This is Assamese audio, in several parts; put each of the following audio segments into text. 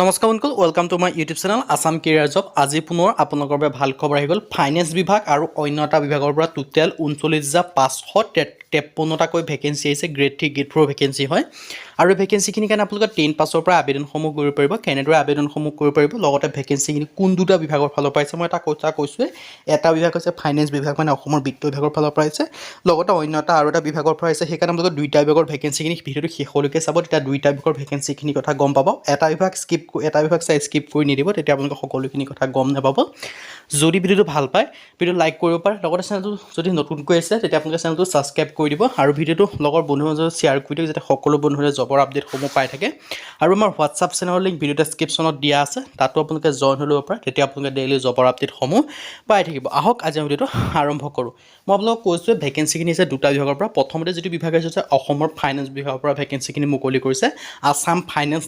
নমস্কাৰ বন্ধুসকল, welcome to my YouTube channel Assam career job. আজি পুনৰ আপোনালোকৰ বাবে ভাল খবৰ আহি গ'ল। ফাইনেন্স বিভাগ আৰু অন্য এটা বিভাগৰ পৰা টোটেল 39,553টাকৈ ভেকেঞ্চি আহিছে। গ্ৰেড 3 গ্ৰেড 4 ভেকেঞ্চি হয় আৰু ভেকেঞ্চিখিনিৰ কাৰণে আপোনালোকে 10 পাছৰ পৰা আবেদনসমূহ কৰিব পাৰিব। কেনেদৰে আবেদনসমূহ কৰিব পাৰিব, লগতে ভেকেঞ্চিখিনি কোন দুটা বিভাগৰ ফালৰ পৰা আহিছে মই এটা কথা কৈছোঁৱে। এটা বিভাগ হৈছে ফাইনেন্স বিভাগ, মানে অসমৰ বিত্ত বিভাগৰ ফালৰ পৰা আহিছে, লগতে অন্য আৰু এটা বিভাগৰ পৰা আহিছে। সেইকাৰণে আপোনালোকে দুইটা বিভাগৰ ভেকেঞ্চিখিনি ভিডিঅ'টো শেষলৈকে চাব, তেতিয়া দুইটা বিভাগৰ ভেকেঞ্চিখিনিৰ কথা গম পাব। এটা বিভাগ চাই স্কিপ কৰি নিদিব, তেতিয়া আপোনালোকে সকলোখিনি কথা গম নাপাব। যদি ভিডিঅ'টো ভাল পায়, ভিডিঅ'টো লাইক কৰিব পাৰে, লগতে চেনেলটো যদি নতুনকৈ আছে তেতিয়া আপোনালোকে চেনেলটো ছাবস্ক্ৰাইব কৰি দিব আৰু ভিডিঅ'টো লগৰ বন্ধুৰ মাজত শ্বেয়াৰ কৰি দিয়ক, যাতে সকলো বন্ধুৰে জবৰ আপডেটসমূহ পাই থাকে। আৰু আমাৰ হোৱাটছআপ চেনেলৰ লিংক ভিডিঅ' ডেছক্ৰিপশ্যনত দিয়া আছে, তাতো আপোনালোকে জইন হৈ ল'ব পাৰে, তেতিয়া আপোনালোকে ডেইলি জবৰ আপডেটসমূহ পাই থাকিব। আহক আজি আমি ভিডিঅ'টো আৰম্ভ কৰোঁ। মই আপোনালোকক কৈছোঁ ভেকেঞ্চিখিনি আছে দুটা বিভাগৰ পৰা। প্ৰথমতে যিটো বিভাগ আহিছে অসমৰ ফাইনেন্স বিভাগৰ পৰা ভেকেঞ্চিখিনি মুকলি কৰিছে। আছাম ফাইনেন্স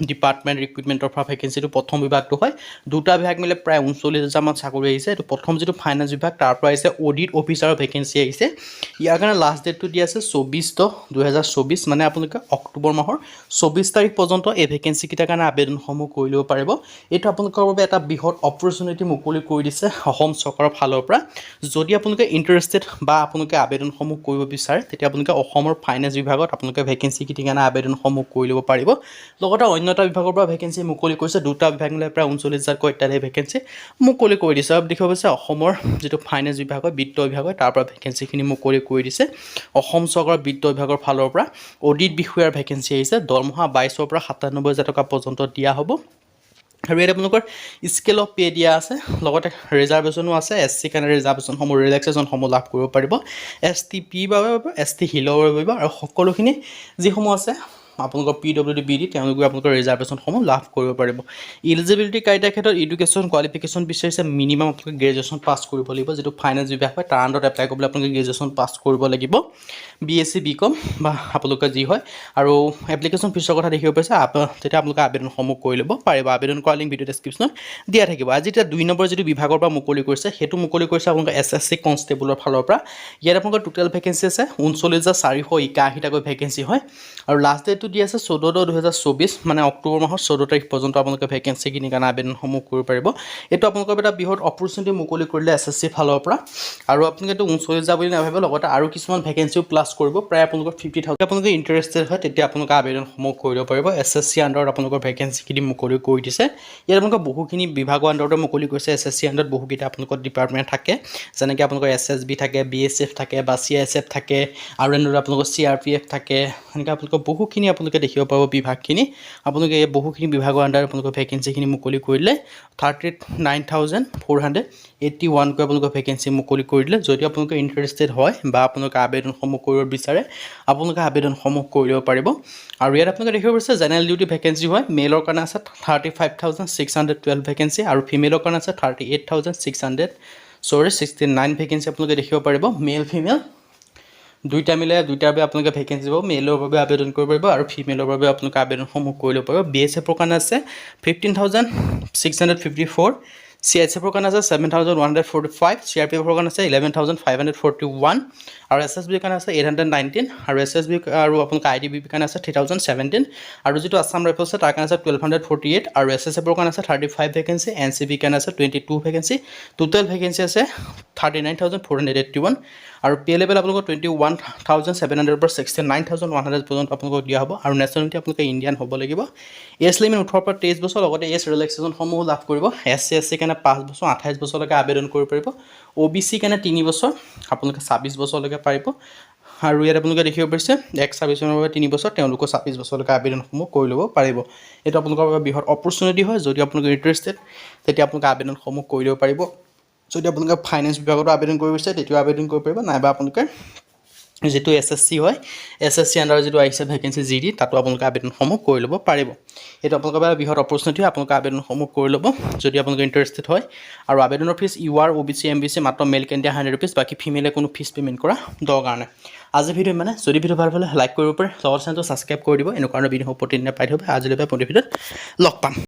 ডিপাৰ্টমেণ্ট ৰিক্ৰুটমেণ্টৰ পৰা ভেকেঞ্চিটো প্ৰথম বিভাগটো হয়। দুটা বিভাগ মিলে প্ৰায় 39,000মান চাকৰি আহিছে। এইটো প্ৰথম যিটো ফাইনেন্স বিভাগ তাৰ পৰা আহিছে অডিট অফিচাৰৰ ভেকেঞ্চি আহিছে। ইয়াৰ কাৰণে লাষ্ট ডেটটো দিয়া আছে 24/10/2024, মানে আপোনালোকে অক্টোবৰ মাহৰ 24 তাৰিখ পৰ্যন্ত এই ভেকেঞ্চিকেইটাৰ কাৰণে আবেদনসমূহ কৰি ল'ব পাৰিব। এইটো আপোনালোকৰ বাবে এটা বৃহৎ অপৰচুনিটি মুকলি কৰি দিছে অসম চৰকাৰৰ ফালৰ পৰা। যদি আপোনালোকে ইণ্টাৰেষ্টেড বা আপোনালোকে আবেদনসমূহ কৰিব বিচাৰে, তেতিয়া আপোনালোকে অসমৰ ফাইনেন্স বিভাগত আপোনালোকে ভেকেঞ্চিকেইটাৰ কাৰণে আবেদনসমূহ কৰি ল'ব পাৰিব। লগতে অন্য এটা বিভাগৰ পৰা ভেকেঞ্চি মুকলি কৰিছে। দুটা বিভাগ মিলাই প্ৰায় 39,000কৈ ইত্যাদি ভেকেঞ্চি মুকলি কৰি দিছে। আৰু দেখিব গৈছে অসমৰ যিটো ফাইনেন্স বিভাগ হয়, বিত্ত বিভাগ হয়, তাৰ পৰা ভেকেঞ্চিখিনি মুকলি কৰি দিছে। অসম চৰকাৰৰ বিত্ত বিভাগৰ ফালৰ পৰা অডিট বিষয়াৰ ভেকেঞ্চি আহিছে। দৰমহা 22,000 পৰা 97,000 টকা পৰ্যন্ত দিয়া হ'ব। আৰু ইয়াত আপোনালোকৰ স্কেল অফ পে' দিয়া আছে, লগতে ৰিজাৰ্ভেশ্যনো আছে। SC কাৰণে ৰিজাৰ্ভেশ্যনসমূহ ৰিলেক্সেশ্যনসমূহ লাভ কৰিব পাৰিব। ST P বাবে ST হিলৰ বাবে পাৰিব, আৰু সকলোখিনি যিসমূহ আছে আপোনালোকৰ PWD BD তেওঁলোকে আপোনালোকৰ ৰিজাৰ্ভেশ্যনসমূহ লাভ কৰিব পাৰিব। ইলিজিবিলিটি ক্ৰাইটেৰিয়াৰ ক্ষেত্ৰত এডুকেশ্যন কোৱালিফিকেশ্যন বিচাৰিছে। মিনিমাম আপোনালোকে গ্ৰেজুৱেশ্যন পাছ কৰিব লাগিব। যিটো ফাইনেন্স বিভাগ হয় তাৰ আণ্ডাৰত এপ্লাই কৰিবলৈ আপোনালোকে গ্ৰেজুৱেশ্যন পাছ কৰিব লাগিব, BSc BCom বা আপোনালোকে যি হয়। আৰু এপ্লিকেশ্যন ফিছৰ কথা দেখিব পাইছে, তেতিয়া আপোনালোকে আবেদনসমূহ কৰি ল'ব পাৰিব। আবেদন কৰা লিংক ভিডিঅ' ডেছক্ৰিপশ্যনত দিয়া থাকিব। আজি এতিয়া 2 নম্বৰ যিটো বিভাগৰ পৰা মুকলি কৰিছে, সেইটো মুকলি কৰিছে আপোনালোকে SSC কনষ্টেবলৰ ফালৰ পৰা। ইয়াত আপোনালোকৰ টোটেল ভেকেঞ্চি আছে 39,481টাকৈ ভেকেঞ্চি হয়। আৰু লাষ্ট ডেটটো দি আছে 14/10/2024, মানে অক্টোবৰ মাহৰ 14 তাৰিখ পৰ্যন্ত আপোনালোকে ভেকেঞ্চিখিনিৰ কাৰণে আবেদনসমূহ কৰিব পাৰিব। এইটো আপোনালোকৰ এটা বৃহৎ অপৰচুনিটি মুকলি কৰিলে SSC ফালৰ পৰা। আৰু আপোনালোকে এইটো 39,000 বুলি নাভাবিব, লগতে আৰু কিছুমান ভেকেঞ্চিও প্লাছ কৰিব। প্ৰায় আপোনালোকৰ 50,000 আপোনালোকে ইণ্টাৰেষ্টেড হয়, তেতিয়া আপোনালোকে আবেদনসমূহ কৰিব পাৰিব। SSC আণ্ডাৰত আপোনালোকৰ ভেকেঞ্চিখিনি মুকলি কৰি দিছে। ইয়াত আপোনালোকৰ বহুখিনি বিভাগৰ আণ্ডাৰতে মুকলি কৰিছে। SSC আণ্ডাৰত বহুকেইটা আপোনালোকৰ ডিপাৰ্টমেণ্ট থাকে, যেনেকৈ আপোনালোকৰ SSB থাকে, BSF থাকে বা CISF থাকে, আৰু এনেদৰে আপোনালোকৰ CRPF থাকে। সেনেকৈ আপোনালোকৰ বহুখিনি আপোনালোকে দেখিব পাব বিভাগখিনি। আপোনালোকে এই বহুখিনি বিভাগৰ আণ্ডাৰত আপোনালোকৰ ভেকেঞ্চিখিনি মুকলি কৰি দিলে। 39,481কৈ আপোনালোকৰ ভেকেঞ্চি মুকলি কৰি দিলে। যদি আপোনালোকে ইণ্টাৰেষ্টেড হয় বা আপোনালোকে আবেদনসমূহ কৰিব বিচাৰে, আপোনালোকে আবেদনসমূহ কৰি ল'ব পাৰিব। আৰু ইয়াত আপোনালোকে দেখিব পাৰিছে জেনেৰেল ডিউটি ভেকেঞ্চি হয়। মেলৰ কাৰণে আছে 35,612 ভেকেঞ্চি, আৰু ফিমেলৰ কাৰণে আছে 69 ভেকেঞ্চি আপোনালোকে দেখিব পাৰিব। মেল ফিমেল দুইটা মিলাই দুইটাৰ বাবে আপোনালোকে ভেকেঞ্চি পাব। মেলৰ বাবে আবেদন কৰিব পাৰিব আৰু ফিমেলৰ বাবে আপোনালোকে আবেদনসমূহ কৰি ল'ব পাৰিব। BSFৰ কাৰণে আছে 15,654, CISFৰ কাৰণে আছে 7,145, CRPFৰ কাৰণে আছে 11,541, আৰু SSBৰ কাৰণে আছে 819, আৰু SSB আৰু আপোনালোকৰ IDBৰ কাৰণে আছে 3,017, আৰু যিটো আছাম ৰাইফলছ আছে তাৰ কাৰণে আছে 1,248, আৰু SSFৰ কাৰণে আছে 35 ভেকেঞ্চি, NCBৰ কাৰণে আছে 22 ভেকেঞ্চি। টোটেল ভেকেঞ্চি আছে 39,481, আৰু পে' লেভেল আপোনালোকৰ 21,700 পৰা 69,100 পৰ্যন্ত আপোনালোকক দিয়া হ'ব। আৰু নেশ্যনেলিটি আপোনালোকে ইণ্ডিয়ান হ'ব লাগিব। এজ লিমিট 18 পৰা 23 বছৰ, লগতে এজ ৰিলেক্সেশ্যনসমূহ লাভ কৰিব। SC SC কাৰণে 5 বছৰ, 28 বছৰলৈকে আবেদন কৰিব পাৰিব। OBC কাৰণে 3 বছৰ, আপোনালোকে 26 বছৰলৈকে পাৰিব। আৰু ইয়াত আপোনালোকে দেখিব পাৰিছে এক্স ছাৰ্ভিচমেনৰ বাবে 3 বছৰ, তেওঁলোকৰ 26 বছৰলৈকে আবেদনসমূহ কৰি ল'ব পাৰিব। এইটো আপোনালোকৰ বাবে বৃহৎ অপৰচুনিটি হয়। যদি আপোনালোকে ইণ্টাৰেষ্টেড, তেতিয়া আপোনালোকে আবেদনসমূহ কৰি ল'ব পাৰিব। যদি আপোনালোকে ফাইনেন্স বিভাগতো আবেদন কৰিব বিচাৰে, তেতিয়াও আবেদন কৰিব পাৰিব, নাইবা আপোনালোকে যিটো SSC হয়, SSC আণ্ডাৰত যিটো আহিছে ভেকেঞ্চি GD, তাতো আপোনালোকে আবেদনসমূহ কৰি ল'ব পাৰিব। এইটো আপোনালোকৰ বাবে বৃহৎ অপৰচুনিটি হয়। আপোনালোকে আবেদনসমূহ কৰি ল'ব যদি আপোনালোকে ইণ্টাৰেষ্টেড হয়। আৰু আবেদনৰ ফিজ UR OBC MBC মাত্ৰ মেল কেন দিয়া 100 ৰুপিজ, বাকী ফিমেলে কোনো ফিজ পে'মেণ্ট কৰা দৰকাৰ নাই। আজি ভিডিঅ' মানে যদি ভিডিঅ' ভাল পালে লাইক কৰিব পাৰে, লগৰ চেনেলটো ছাবস্ক্ৰাইব কৰি দিব। এনেকুৱা ধৰণৰ ভিডিঅ' প্ৰতিদিনে পাই থাকিব। আজিলৈকে ভিডিঅ'ত লগ পাম।